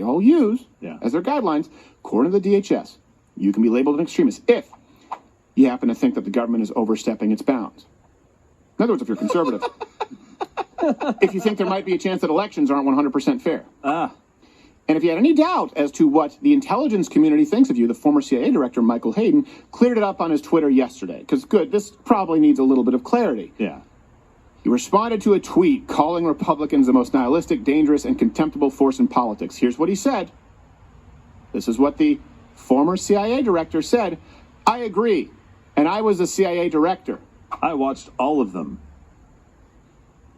they all use Yeah. as their guidelines, according to the DHS, you can be labeled an extremist if you happen to think that the government is overstepping its bounds. In other words, if you're conservative, if you think there might be a chance that elections aren't 100% fair. And if you had any doubt as to what the intelligence community thinks of you, the former CIA director, Michael Hayden, cleared it up on his Twitter yesterday. Because, good, this probably needs a little bit of clarity. Yeah. He responded to a tweet calling Republicans the most nihilistic, dangerous, and contemptible force in politics. Here's what he said. This is what the former CIA director said. I agree. And I was a CIA director. I watched all of them.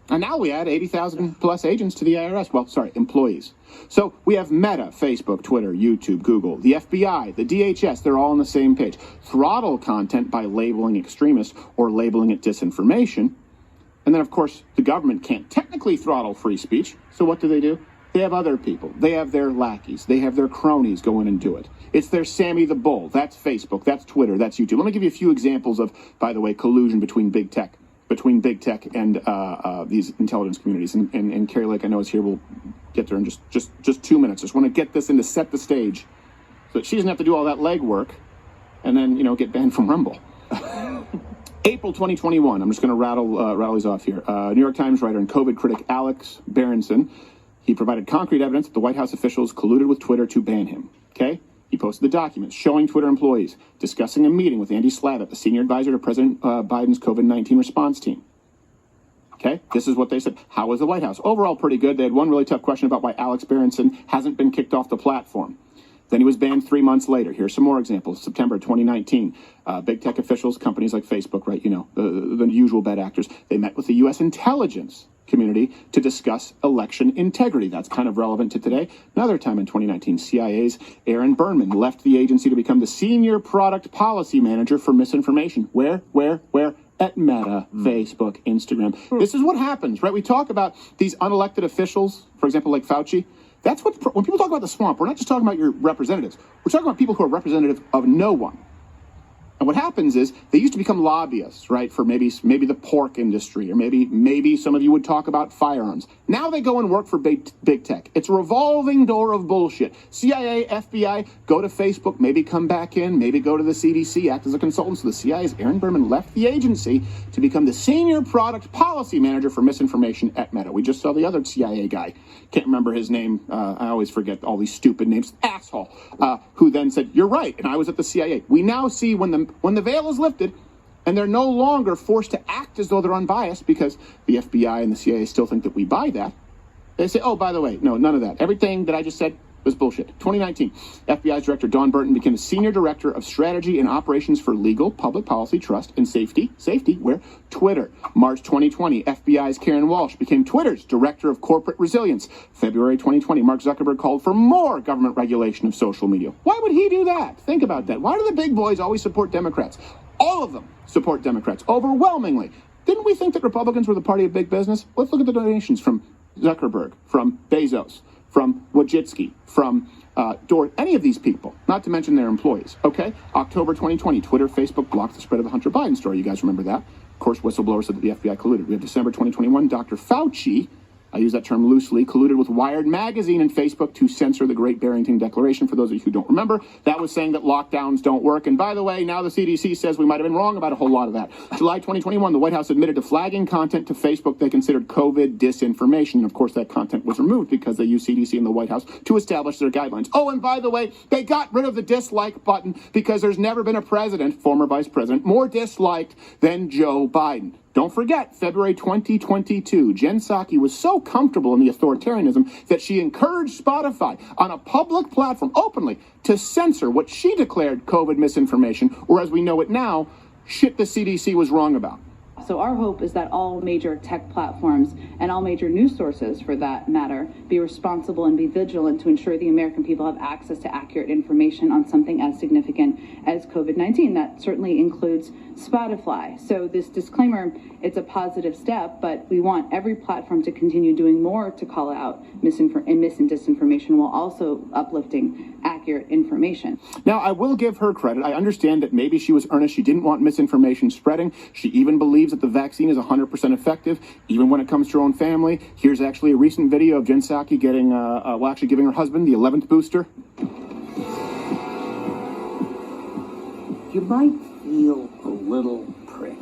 And now we add 80,000 plus agents to the IRS. Well, sorry, employees. So we have Meta, Facebook, Twitter, YouTube, Google, the FBI, the DHS. They're all on the same page. Throttle content by labeling extremist or labeling it disinformation. And then, of course, the government can't technically throttle free speech. So what do? They have other people. They have their lackeys. They have their cronies go in and do it. It's their Sammy the Bull. That's Facebook. That's Twitter. That's YouTube. Let me give you a few examples of, by the way, collusion between big tech and these intelligence communities. And Carrie Lake, I know, is here. We'll get there in just 2 minutes. Just want to get this in to set the stage so that she doesn't have to do all that legwork and then, get banned from Rumble. April 2021. I'm just going to rattle these off here. New York Times writer and COVID critic Alex Berenson. He provided concrete evidence that the White House officials colluded with Twitter to ban him. Okay? He posted the documents showing Twitter employees discussing a meeting with Andy Slavitt, the senior advisor to President Biden's COVID-19 response team. Okay? This is what they said. How was the White House? Overall, pretty good. They had one really tough question about why Alex Berenson hasn't been kicked off the platform. Then he was banned 3 months later. Here's some more examples. September 2019, big tech officials, companies like Facebook, right, the usual bad actors, they met with the U.S. intelligence community to discuss election integrity. That's kind of relevant to today. Another time in 2019, CIA's Aaron Berman left the agency to become the senior product policy manager for misinformation. Where? At Meta, Facebook, Instagram. This is what happens, right? We talk about these unelected officials, for example, like Fauci. That's what, when people talk about the swamp, we're not just talking about your representatives. We're talking about people who are representative of no one. And what happens is they used to become lobbyists, right, for maybe the pork industry, or maybe some of you would talk about firearms. Now they go and work for big tech. It's a revolving door of bullshit. CIA, FBI, go to Facebook, maybe come back in, maybe go to the CDC, act as a consultant. So the CIA's Aaron Berman left the agency to become the senior product policy manager for misinformation at Meta. We just saw the other CIA guy. Can't remember his name. I always forget all these stupid names. Asshole. Who then said, you're right, and I was at the CIA. We now see when the veil is lifted and they're no longer forced to act as though they're unbiased because the FBI and the CIA still think that we buy that. They say, oh, by the way, no, none of that. Everything that I just said was bullshit. 2019, FBI's Director Don Burton became the Senior Director of Strategy and Operations for Legal, Public Policy, Trust, and Safety. Safety, where? Twitter. March 2020, FBI's Karen Walsh became Twitter's Director of Corporate Resilience. February 2020, Mark Zuckerberg called for more government regulation of social media. Why would he do that? Think about that. Why do the big boys always support Democrats? All of them support Democrats, overwhelmingly. Didn't we think that Republicans were the party of big business? Let's look at the donations from Zuckerberg, from Bezos, from Wojcicki, from Dort, any of these people, not to mention their employees, okay? October 2020, Twitter, Facebook blocked the spread of the Hunter Biden story. You guys remember that? Of course, whistleblowers said that the FBI colluded. We have December 2021, Dr. Fauci, I use that term loosely, colluded with Wired Magazine and Facebook to censor the Great Barrington Declaration. For those of you who don't remember, that was saying that lockdowns don't work. And by the way, now the CDC says we might have been wrong about a whole lot of that. July 2021, the White House admitted to flagging content to Facebook they considered COVID disinformation. And of course, that content was removed because they used CDC and the White House to establish their guidelines. Oh, and by the way, they got rid of the dislike button because there's never been a president, former vice president, more disliked than Joe Biden. Don't forget, February 2022, Jen Psaki was so comfortable in the authoritarianism that she encouraged Spotify on a public platform openly to censor what she declared COVID misinformation, or as we know it now, shit the CDC was wrong about. So our hope is that all major tech platforms and all major news sources, for that matter, be responsible and be vigilant to ensure the American people have access to accurate information on something as significant as COVID-19. That certainly includes Spotify. So this disclaimer, it's a positive step, but we want every platform to continue doing more to call out mis and disinformation while also uplifting accurate accurate information. Now, I will give her credit. I understand that maybe she was earnest. She didn't want misinformation spreading. She even believes that the vaccine is 100% effective, even when it comes to her own family. Here's actually a recent video of Jen Psaki giving her husband the 11th booster. You might feel a little prick.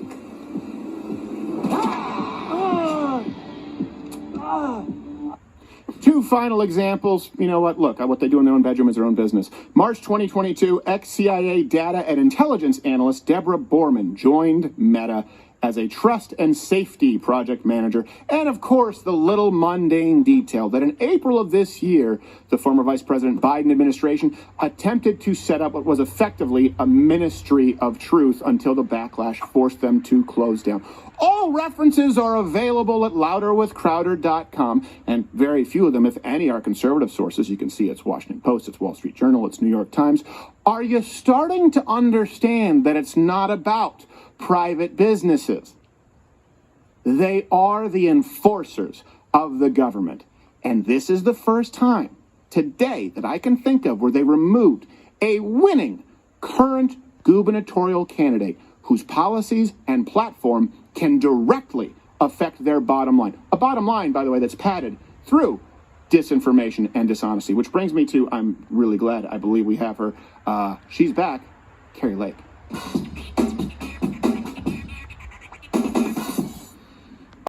Two final examples. You know what? Look, what they do in their own bedroom is their own business. March 2022, ex-CIA data and intelligence analyst Deborah Borman joined Meta as a trust and safety project manager. And of course, the little mundane detail that in April of this year, the former Vice President Biden administration attempted to set up what was effectively a ministry of truth until the backlash forced them to close down. All references are available at louderwithcrowder.com, and very few of them, if any, are conservative sources. You can see it's Washington Post, it's Wall Street Journal, it's New York Times. Are you starting to understand that it's not about private businesses? They are the enforcers of the government. And this is the first time today that I can think of where they removed a winning current gubernatorial candidate whose policies and platform can directly affect their bottom line. A bottom line, by the way, that's padded through disinformation and dishonesty, which brings me to, I'm really glad, I believe we have her. She's back, Kari Lake.